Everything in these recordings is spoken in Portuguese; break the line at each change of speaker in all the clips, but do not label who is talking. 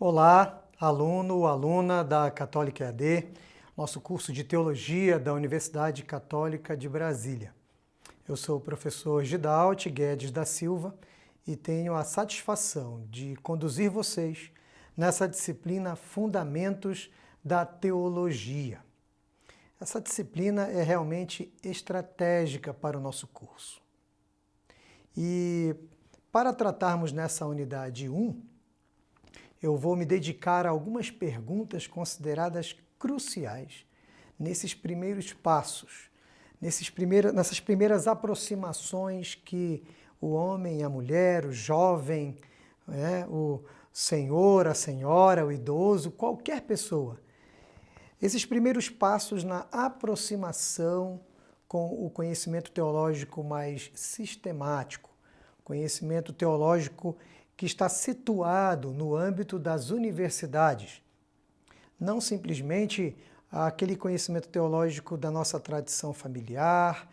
Olá, aluno, aluna da Católica EAD, nosso curso de Teologia da Universidade Católica de Brasília. Eu sou o professor Gidalte Guedes da Silva e tenho a satisfação de conduzir vocês nessa disciplina Fundamentos da Teologia. Essa disciplina é realmente estratégica para o nosso curso. E para tratarmos nessa unidade 1, eu vou me dedicar a algumas perguntas consideradas cruciais nesses primeiros passos, nessas primeiras aproximações que o homem, a mulher, o jovem, o senhor, a senhora, o idoso, qualquer pessoa, esses primeiros passos na aproximação com o conhecimento teológico mais sistemático, conhecimento teológico que está situado no âmbito das universidades. Não simplesmente aquele conhecimento teológico da nossa tradição familiar,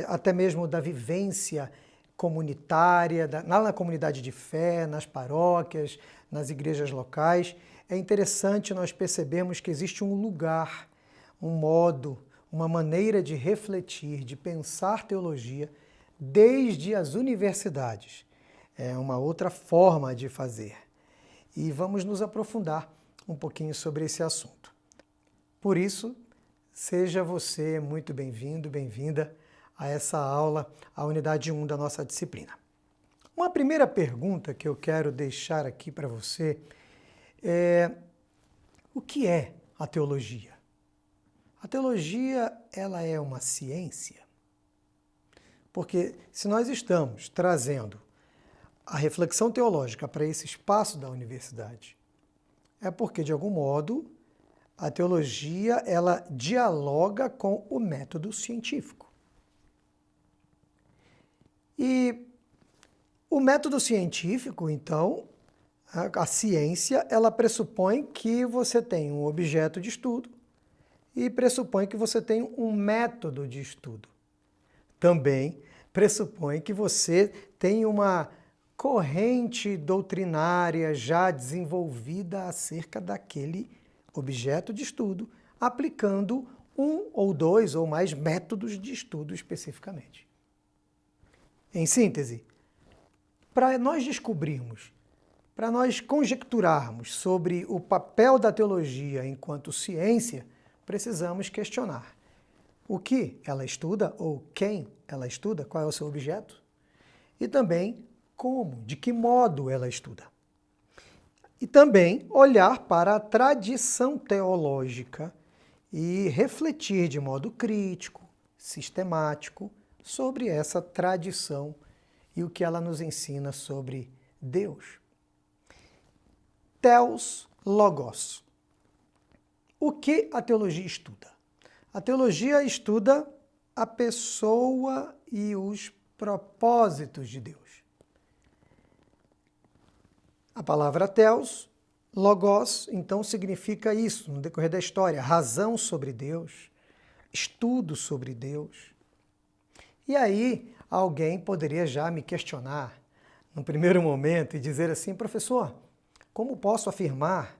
até mesmo da vivência comunitária, na comunidade de fé, nas paróquias, nas igrejas locais. É interessante nós percebermos que existe um lugar, um modo, uma maneira de refletir, de pensar teologia desde as universidades. É uma outra forma de fazer. E vamos nos aprofundar um pouquinho sobre esse assunto. Por isso, seja você muito bem-vindo, bem-vinda a essa aula, a unidade 1 da nossa disciplina. Uma primeira pergunta que eu quero deixar aqui para você é: o que é a teologia? A teologia, ela é uma ciência? Porque se nós estamos trazendo a reflexão teológica para esse espaço da universidade, é porque, de algum modo, a teologia ela dialoga com o método científico. E o método científico, então, a ciência, ela pressupõe que você tem um objeto de estudo e pressupõe que você tem um método de estudo. Também pressupõe que você tem uma corrente doutrinária já desenvolvida acerca daquele objeto de estudo, aplicando um ou dois ou mais métodos de estudo especificamente. Em síntese, para nós descobrirmos, para nós conjecturarmos sobre o papel da teologia enquanto ciência, precisamos questionar o que ela estuda ou quem ela estuda, qual é o seu objeto, e também como, de que modo ela estuda. E também olhar para a tradição teológica e refletir de modo crítico, sistemático, sobre essa tradição e o que ela nos ensina sobre Deus. Theos Logos. O que a teologia estuda? A teologia estuda a pessoa e os propósitos de Deus. A palavra Theos, Logos, então significa isso, no decorrer da história, razão sobre Deus, estudo sobre Deus. E aí, alguém poderia já me questionar, no primeiro momento, e dizer assim: professor, como posso afirmar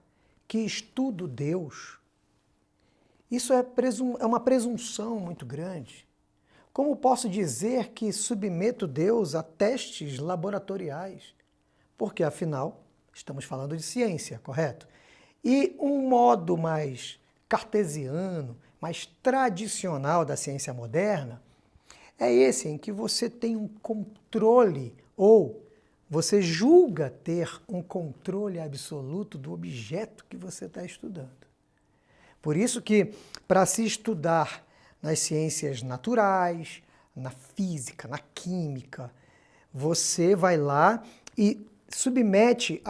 que estudo Deus? Isso é uma presunção muito grande. Como posso dizer que submeto Deus a testes laboratoriais? Porque, afinal, estamos falando de ciência, correto? E um modo mais cartesiano, mais tradicional da ciência moderna, é esse em que você tem um controle, ou você julga ter um controle absoluto do objeto que você está estudando. Por isso que, para se estudar nas ciências naturais, na física, na química, você vai lá e submete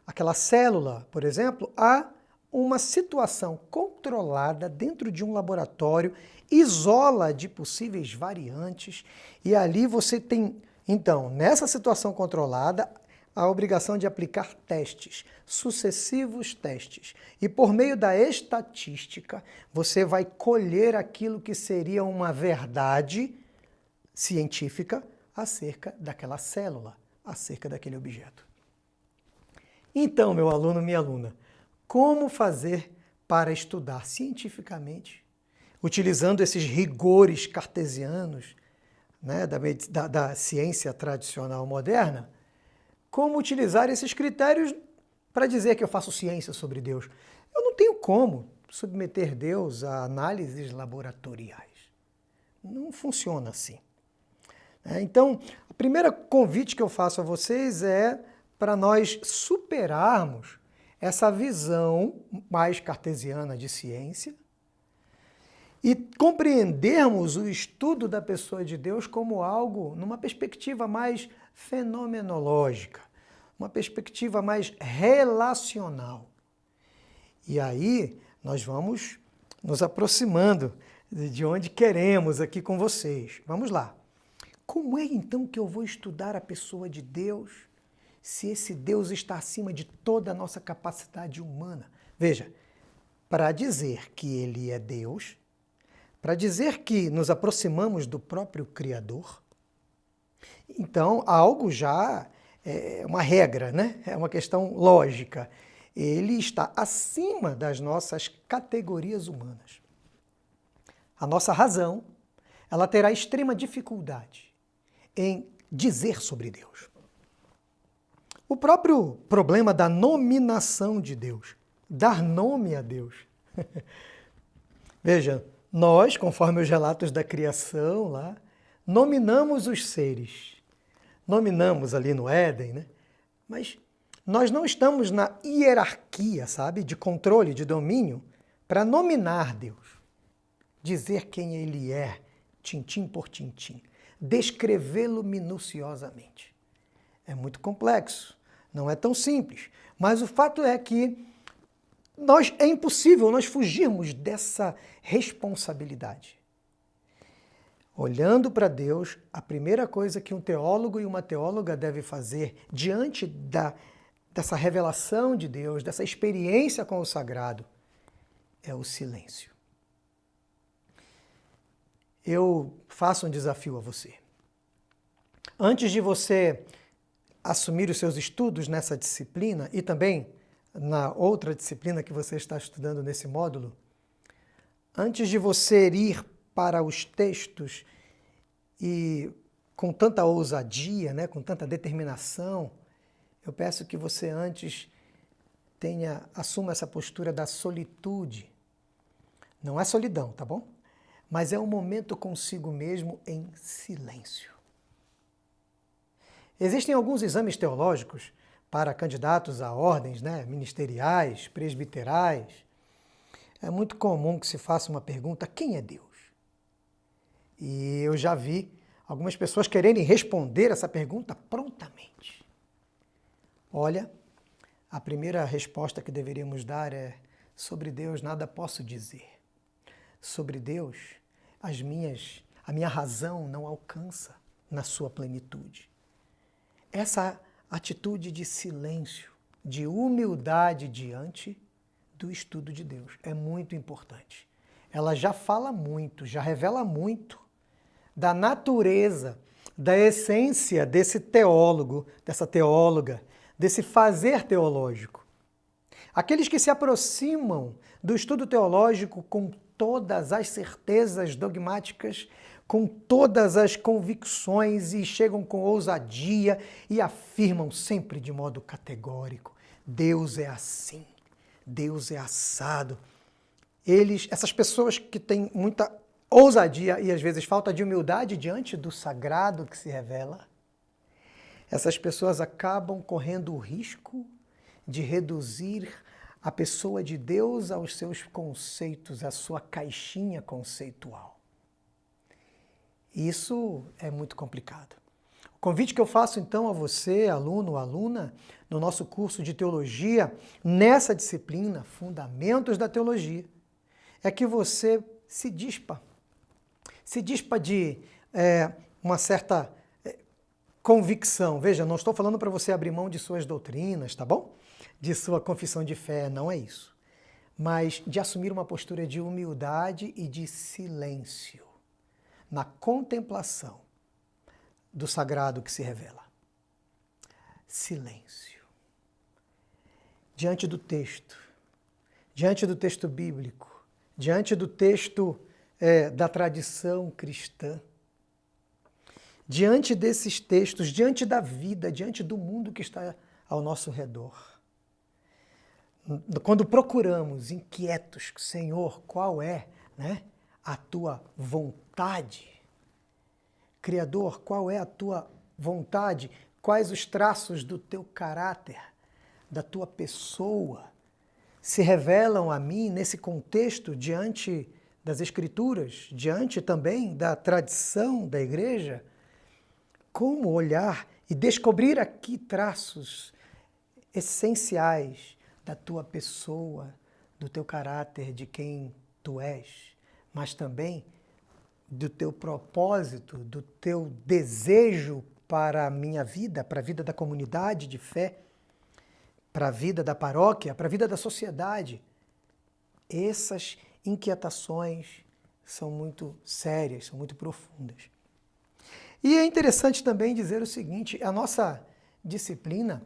aquela célula, por exemplo, a uma situação controlada dentro de um laboratório, isola de possíveis variantes e ali você tem, então, nessa situação controlada, a obrigação de aplicar testes, sucessivos testes. E por meio da estatística, você vai colher aquilo que seria uma verdade científica acerca daquela célula, acerca daquele objeto. Então, meu aluno, minha aluna, como fazer para estudar cientificamente, utilizando esses rigores cartesianos, né, da ciência tradicional moderna? Como utilizar esses critérios para dizer que eu faço ciência sobre Deus? Eu não tenho como submeter Deus a análises laboratoriais. Não funciona assim. Então, o primeiro convite que eu faço a vocês é para nós superarmos essa visão mais cartesiana de ciência e compreendermos o estudo da pessoa de Deus como algo numa perspectiva mais fenomenológica, uma perspectiva mais relacional. E aí nós vamos nos aproximando de onde queremos aqui com vocês. Vamos lá. Como é então que eu vou estudar a pessoa de Deus se esse Deus está acima de toda a nossa capacidade humana? Veja, para dizer que Ele é Deus, para dizer que nos aproximamos do próprio Criador, então algo já é uma regra, né? É uma questão lógica. Ele está acima das nossas categorias humanas. A nossa razão, ela terá extrema dificuldade em dizer sobre Deus. O próprio problema da nominação de Deus, dar nome a Deus. Veja, nós, conforme os relatos da criação lá, nominamos os seres. Nominamos ali no Éden, né? Mas nós não estamos na hierarquia, sabe, de controle, de domínio, para nominar Deus. Dizer quem Ele é, tintim por tintim. Descrevê-lo minuciosamente. É muito complexo, não é tão simples. Mas o fato é que é impossível nós fugirmos dessa responsabilidade. Olhando para Deus, a primeira coisa que um teólogo e uma teóloga devem fazer diante dessa revelação de Deus, dessa experiência com o sagrado, é o silêncio. Eu faço um desafio a você. Antes de você assumir os seus estudos nessa disciplina e também na outra disciplina que você está estudando nesse módulo, antes de você ir para os textos e com tanta ousadia, né, com tanta determinação, eu peço que você antes assuma essa postura da solitude. Não é solidão, tá bom? Mas é um momento consigo mesmo em silêncio. Existem alguns exames teológicos para candidatos a ordens, né, ministeriais, presbiterais. É muito comum que se faça uma pergunta: quem é Deus? E eu já vi algumas pessoas quererem responder essa pergunta prontamente. Olha, a primeira resposta que deveríamos dar é: sobre Deus nada posso dizer. Sobre Deus, a minha razão não alcança na sua plenitude. Essa atitude de silêncio, de humildade diante do estudo de Deus é muito importante. Ela já fala muito, já revela muito da natureza, da essência desse teólogo, dessa teóloga, desse fazer teológico. Aqueles que se aproximam do estudo teológico com todas as certezas dogmáticas, com todas as convicções e chegam com ousadia e afirmam sempre de modo categórico: Deus é assim, Deus é assado. Essas pessoas que têm muita ousadia e às vezes falta de humildade diante do sagrado que se revela, essas pessoas acabam correndo o risco de reduzir a pessoa de Deus aos seus conceitos, à sua caixinha conceitual. Isso é muito complicado. O convite que eu faço então a você, aluno ou aluna, no nosso curso de teologia, nessa disciplina, Fundamentos da Teologia, é que você se dispa. Se dispa de uma certa convicção. Veja, não estou falando para você abrir mão de suas doutrinas, tá bom? De sua confissão de fé, não é isso. Mas de assumir uma postura de humildade e de silêncio na contemplação do sagrado que se revela. Silêncio. diante do texto bíblico, diante do texto da tradição cristã, diante desses textos, diante da vida, diante do mundo que está ao nosso redor. Quando procuramos inquietos, Senhor, qual é, a tua vontade? Criador, qual é a tua vontade? Quais os traços do teu caráter, da tua pessoa, se revelam a mim nesse contexto diante das Escrituras, diante também da tradição da igreja? Como olhar e descobrir aqui traços essenciais da tua pessoa, do teu caráter, de quem tu és, mas também do teu propósito, do teu desejo para a minha vida, para a vida da comunidade de fé, para a vida da paróquia, para a vida da sociedade. Essas inquietações são muito sérias, são muito profundas. E é interessante também dizer o seguinte, a nossa disciplina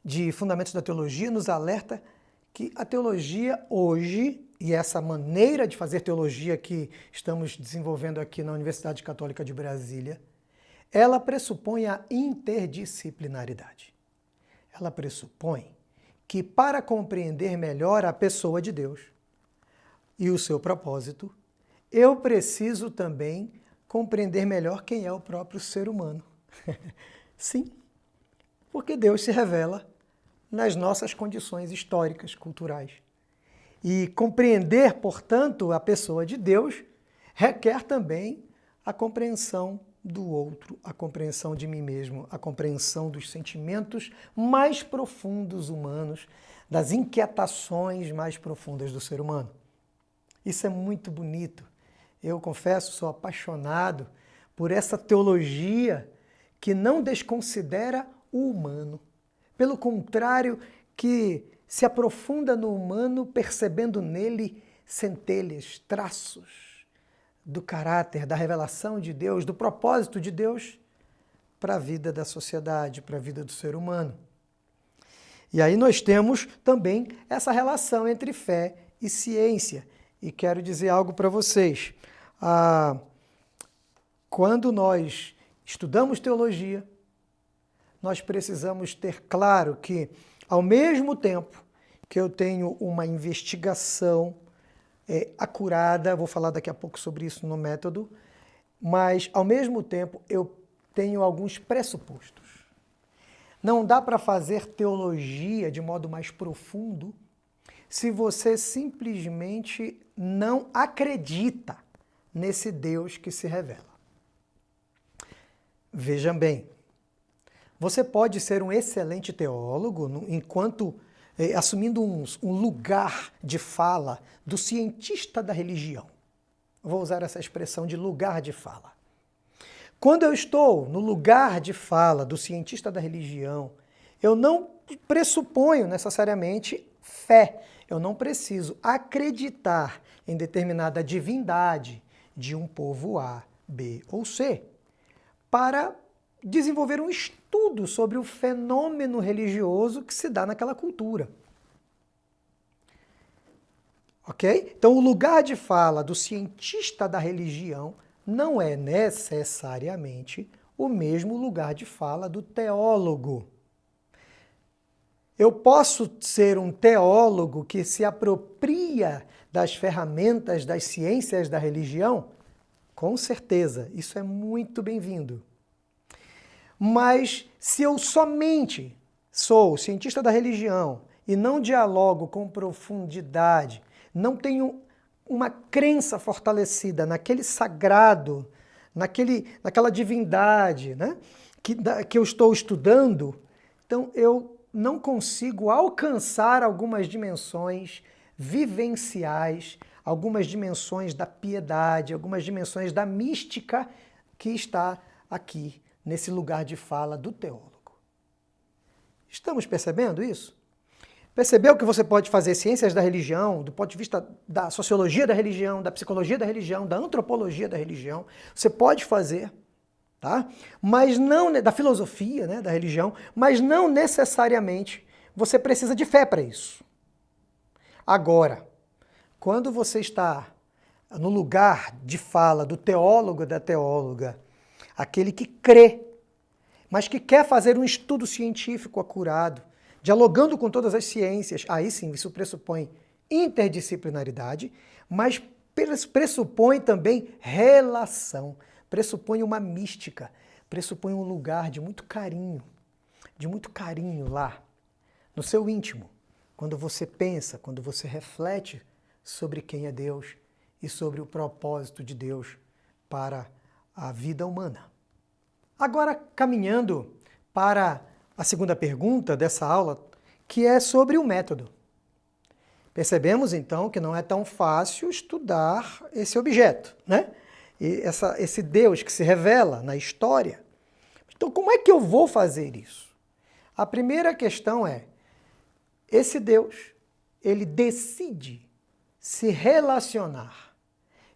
de Fundamentos da Teologia nos alerta que a teologia hoje, e essa maneira de fazer teologia que estamos desenvolvendo aqui na Universidade Católica de Brasília, ela pressupõe a interdisciplinaridade. Ela pressupõe que para compreender melhor a pessoa de Deus e o seu propósito, eu preciso também compreender melhor quem é o próprio ser humano. Sim, porque Deus se revela nas nossas condições históricas, culturais. E compreender, portanto, a pessoa de Deus requer também a compreensão do outro, a compreensão de mim mesmo, a compreensão dos sentimentos mais profundos humanos, das inquietações mais profundas do ser humano. Isso é muito bonito. Eu confesso, sou apaixonado por essa teologia que não desconsidera o humano. Pelo contrário, que se aprofunda no humano, percebendo nele centelhas, traços do caráter, da revelação de Deus, do propósito de Deus para a vida da sociedade, para a vida do ser humano. E aí nós temos também essa relação entre fé e ciência. E quero dizer algo para vocês. Quando nós estudamos teologia, nós precisamos ter claro que, ao mesmo tempo que eu tenho uma investigação acurada, vou falar daqui a pouco sobre isso no método, mas, ao mesmo tempo, eu tenho alguns pressupostos. Não dá para fazer teologia de modo mais profundo se você simplesmente não acredita nesse Deus que se revela. Vejam bem, você pode ser um excelente teólogo enquanto assumindo um lugar de fala do cientista da religião. Vou usar essa expressão de lugar de fala. Quando eu estou no lugar de fala do cientista da religião, eu não pressuponho necessariamente fé. Eu não preciso acreditar em determinada divindade de um povo A, B ou C para desenvolver um estudo sobre o fenômeno religioso que se dá naquela cultura. Ok? Então, o lugar de fala do cientista da religião não é necessariamente o mesmo lugar de fala do teólogo. Eu posso ser um teólogo que se apropria das ferramentas das ciências da religião? Com certeza, isso é muito bem-vindo. Mas se eu somente sou cientista da religião e não dialogo com profundidade, não tenho uma crença fortalecida naquele sagrado, naquela divindade, que eu estou estudando, então eu não consigo alcançar algumas dimensões vivenciais, algumas dimensões da piedade, algumas dimensões da mística que está aqui nesse lugar de fala do teólogo. Estamos percebendo isso? Percebeu que você pode fazer ciências da religião, do ponto de vista da sociologia da religião, da psicologia da religião, da antropologia da religião? Você pode fazer, tá? Mas não da filosofia, da religião, mas não necessariamente você precisa de fé para isso. Agora, quando você está no lugar de fala do teólogo ou da teóloga, aquele que crê, mas que quer fazer um estudo científico acurado, dialogando com todas as ciências, aí sim, isso pressupõe interdisciplinaridade, mas pressupõe também relação, pressupõe uma mística, pressupõe um lugar de muito carinho lá, no seu íntimo, quando você pensa, quando você reflete sobre quem é Deus e sobre o propósito de Deus para a vida humana. Agora, caminhando para a segunda pergunta dessa aula, que é sobre o método. Percebemos, então, que não é tão fácil estudar esse objeto, né? E esse Deus que se revela na história. Então, como é que eu vou fazer isso? A primeira questão é, esse Deus, ele decide se relacionar,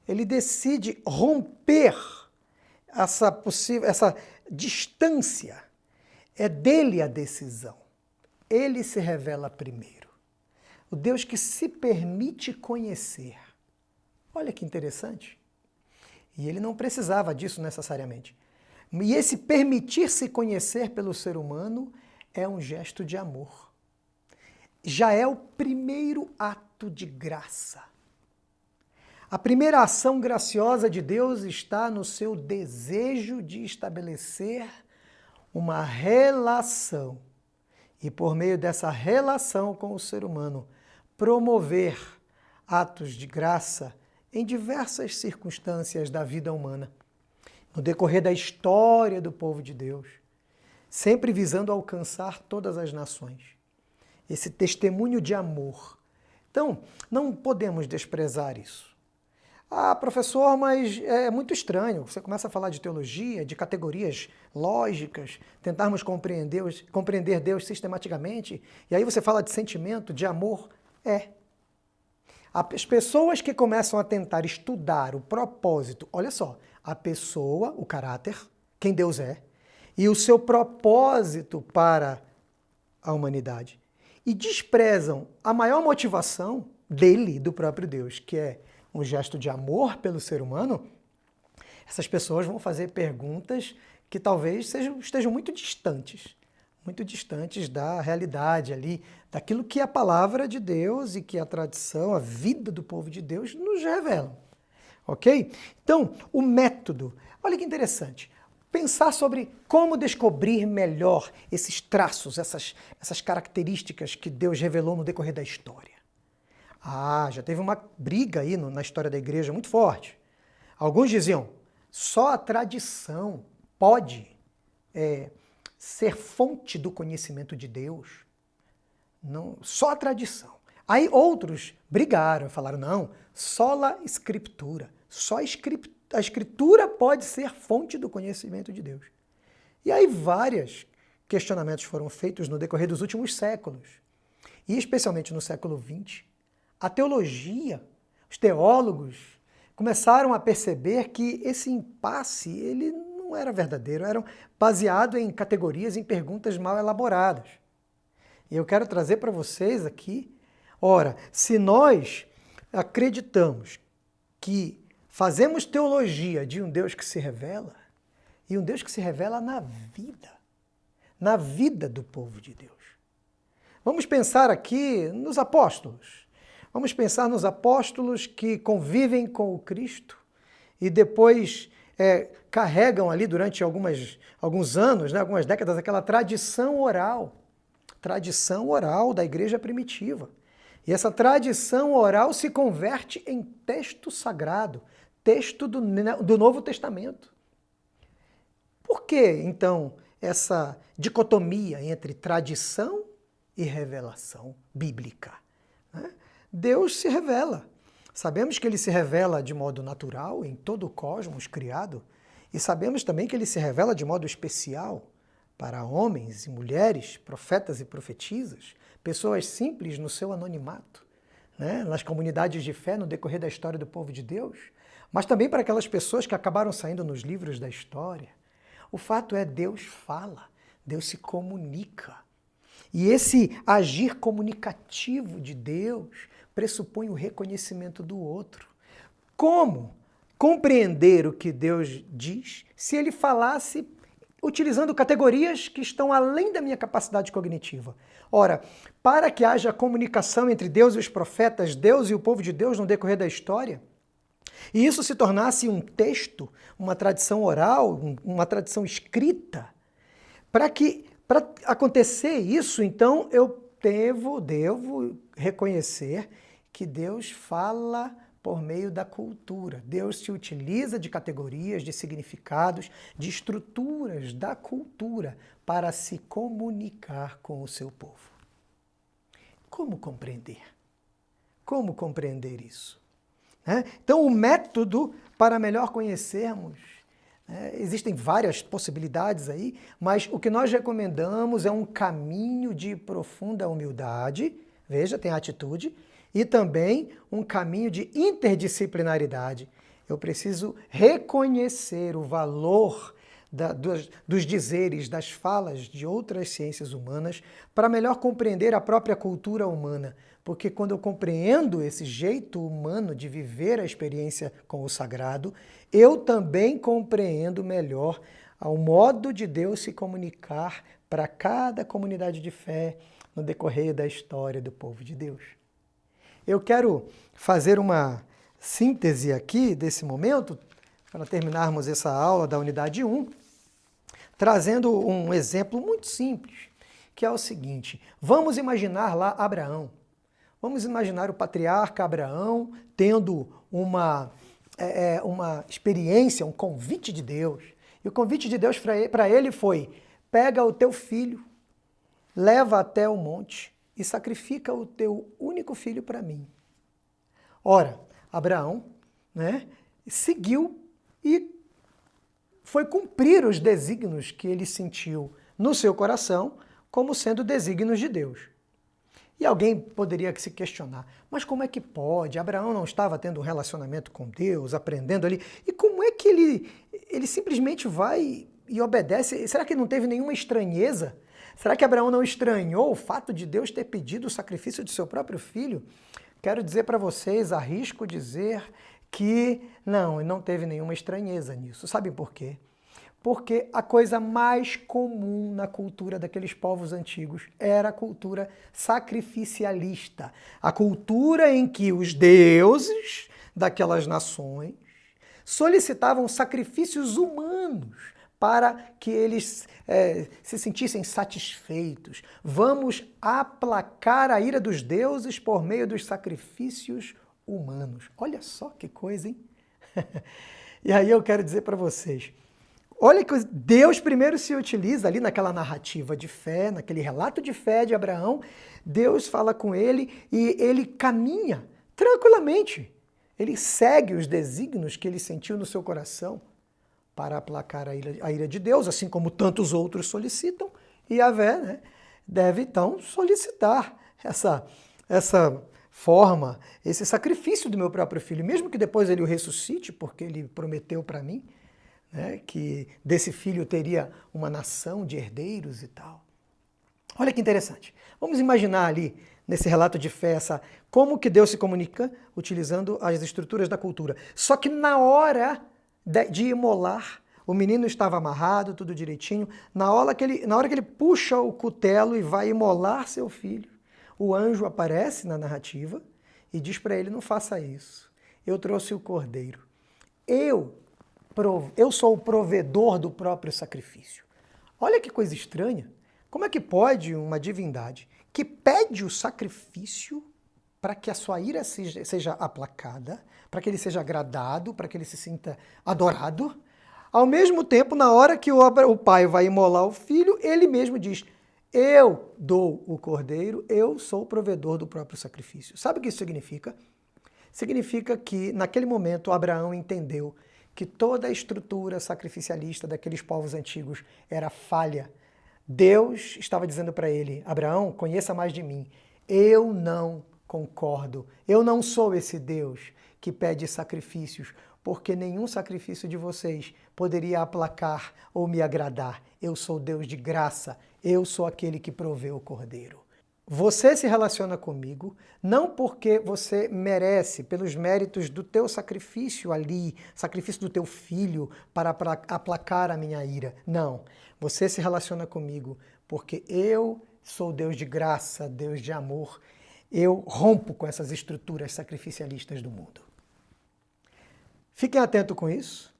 ele decide romper essa distância. É dele a decisão. Ele se revela primeiro. O Deus que se permite conhecer. Olha que interessante. E ele não precisava disso necessariamente. E esse permitir-se conhecer pelo ser humano é um gesto de amor. Já é o primeiro ato de graça. A primeira ação graciosa de Deus está no seu desejo de estabelecer uma relação. E por meio dessa relação com o ser humano, promover atos de graça em diversas circunstâncias da vida humana, no decorrer da história do povo de Deus, sempre visando alcançar todas as nações. Esse testemunho de amor. Então, não podemos desprezar isso. Ah, professor, mas é muito estranho. Você começa a falar de teologia, de categorias lógicas, tentarmos compreender Deus sistematicamente, e aí você fala de sentimento, de amor. As pessoas que começam a tentar estudar o propósito, olha só, a pessoa, o caráter, quem Deus é, e o seu propósito para a humanidade, e desprezam a maior motivação dele, do próprio Deus, que é um gesto de amor pelo ser humano, essas pessoas vão fazer perguntas que talvez estejam muito distantes da realidade ali, daquilo que a palavra de Deus e que a tradição, a vida do povo de Deus nos revelam. Ok? Então, o método, olha que interessante, pensar sobre como descobrir melhor esses traços, essas características que Deus revelou no decorrer da história. Já teve uma briga aí na história da igreja muito forte. Alguns diziam, só a tradição pode ser fonte do conhecimento de Deus. Não, só a tradição. Aí outros brigaram e falaram, não, sola escritura. Só a escritura pode ser fonte do conhecimento de Deus. E aí vários questionamentos foram feitos no decorrer dos últimos séculos. E especialmente no século XX, a teologia, os teólogos, começaram a perceber que esse impasse ele não era verdadeiro, era baseado em categorias, em perguntas mal elaboradas. E eu quero trazer para vocês aqui, ora, se nós acreditamos que fazemos teologia de um Deus que se revela, e um Deus que se revela na vida do povo de Deus. Vamos pensar aqui nos apóstolos. Vamos pensar nos apóstolos que convivem com o Cristo e depois carregam ali durante alguns anos, né, algumas décadas, aquela tradição oral da igreja primitiva. E essa tradição oral se converte em texto sagrado, texto do Novo Testamento. Por que, então, essa dicotomia entre tradição e revelação bíblica? Né? Deus se revela. Sabemos que ele se revela de modo natural em todo o cosmos criado e sabemos também que ele se revela de modo especial para homens e mulheres, profetas e profetisas, pessoas simples no seu anonimato, né? Nas comunidades de fé no decorrer da história do povo de Deus, mas também para aquelas pessoas que acabaram saindo nos livros da história. O fato é, Deus fala, Deus se comunica. E esse agir comunicativo de Deus pressupõe o reconhecimento do outro. Como compreender o que Deus diz se ele falasse utilizando categorias que estão além da minha capacidade cognitiva? Ora, para que haja comunicação entre Deus e os profetas, Deus e o povo de Deus no decorrer da história, e isso se tornasse um texto, uma tradição oral, uma tradição escrita, para acontecer isso, então eu devo reconhecer que Deus fala por meio da cultura. Deus se utiliza de categorias, de significados, de estruturas da cultura para se comunicar com o seu povo. Como compreender? Como compreender isso? Então, o método para melhor conhecermos, existem várias possibilidades aí, mas o que nós recomendamos é um caminho de profunda humildade, veja, tem a atitude, e também um caminho de interdisciplinaridade. Eu preciso reconhecer o valor dos dizeres, das falas de outras ciências humanas para melhor compreender a própria cultura humana. Porque quando eu compreendo esse jeito humano de viver a experiência com o sagrado, eu também compreendo melhor o modo de Deus se comunicar para cada comunidade de fé no decorrer da história do povo de Deus. Eu quero fazer uma síntese aqui desse momento, para terminarmos essa aula da unidade 1, trazendo um exemplo muito simples, que é o seguinte: vamos imaginar lá Abraão. Vamos imaginar o patriarca Abraão tendo uma experiência, um convite de Deus. E o convite de Deus para ele foi: pega o teu filho, leva até o monte e sacrifica o teu único filho para mim. Ora, Abraão, seguiu e foi cumprir os desígnios que ele sentiu no seu coração como sendo desígnios de Deus. E alguém poderia se questionar, mas como é que pode? Abraão não estava tendo um relacionamento com Deus, aprendendo ali, e como é que ele simplesmente vai e obedece? Será que não teve nenhuma estranheza? Será que Abraão não estranhou o fato de Deus ter pedido o sacrifício de seu próprio filho? Quero dizer para vocês, arrisco dizer que não teve nenhuma estranheza nisso. Sabe por quê? Porque a coisa mais comum na cultura daqueles povos antigos era a cultura sacrificialista. A cultura em que os deuses daquelas nações solicitavam sacrifícios humanos para que eles se sentissem satisfeitos. Vamos aplacar a ira dos deuses por meio dos sacrifícios humanos. Olha só que coisa, hein? E aí eu quero dizer para vocês, olha que Deus primeiro se utiliza ali naquela narrativa de fé, naquele relato de fé de Abraão, Deus fala com ele e ele caminha tranquilamente. Ele segue os desígnios que ele sentiu no seu coração para aplacar a ira de Deus, assim como tantos outros solicitam, e Yahvé deve então solicitar essa forma, esse sacrifício do meu próprio filho, mesmo que depois ele o ressuscite, porque ele prometeu para mim, que desse filho teria uma nação de herdeiros e tal. Olha que interessante. Vamos imaginar ali, nesse relato de fé, como que Deus se comunica utilizando as estruturas da cultura. Só que na hora de imolar, o menino estava amarrado, tudo direitinho. Na hora que ele puxa o cutelo e vai imolar seu filho, o anjo aparece na narrativa e diz para ele: não faça isso. Eu trouxe o cordeiro. Eu sou o provedor do próprio sacrifício. Olha que coisa estranha. Como é que pode uma divindade que pede o sacrifício para que a sua ira seja aplacada, para que ele seja agradado, para que ele se sinta adorado, ao mesmo tempo, na hora que o pai vai imolar o filho, ele mesmo diz: eu dou o cordeiro, eu sou o provedor do próprio sacrifício. Sabe o que isso significa? Significa que, naquele momento, Abraão entendeu que toda a estrutura sacrificialista daqueles povos antigos era falha. Deus estava dizendo para ele: Abraão, conheça mais de mim. Eu não Concordo. Eu não sou esse Deus que pede sacrifícios, porque nenhum sacrifício de vocês poderia aplacar ou me agradar. Eu sou Deus de graça. Eu sou aquele que provê o cordeiro. Você se relaciona comigo não porque você merece, pelos méritos do teu sacrifício ali, sacrifício do teu filho para aplacar a minha ira. Não. Você se relaciona comigo porque eu sou Deus de graça, Deus de amor. Eu rompo com essas estruturas sacrificialistas do mundo. Fiquem atentos com isso.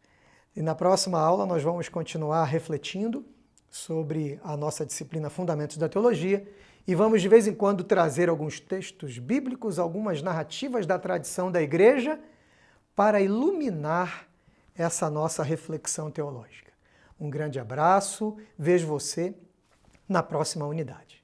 E na próxima aula nós vamos continuar refletindo sobre a nossa disciplina Fundamentos da Teologia e vamos de vez em quando trazer alguns textos bíblicos, algumas narrativas da tradição da igreja para iluminar essa nossa reflexão teológica. Um grande abraço, vejo você na próxima unidade.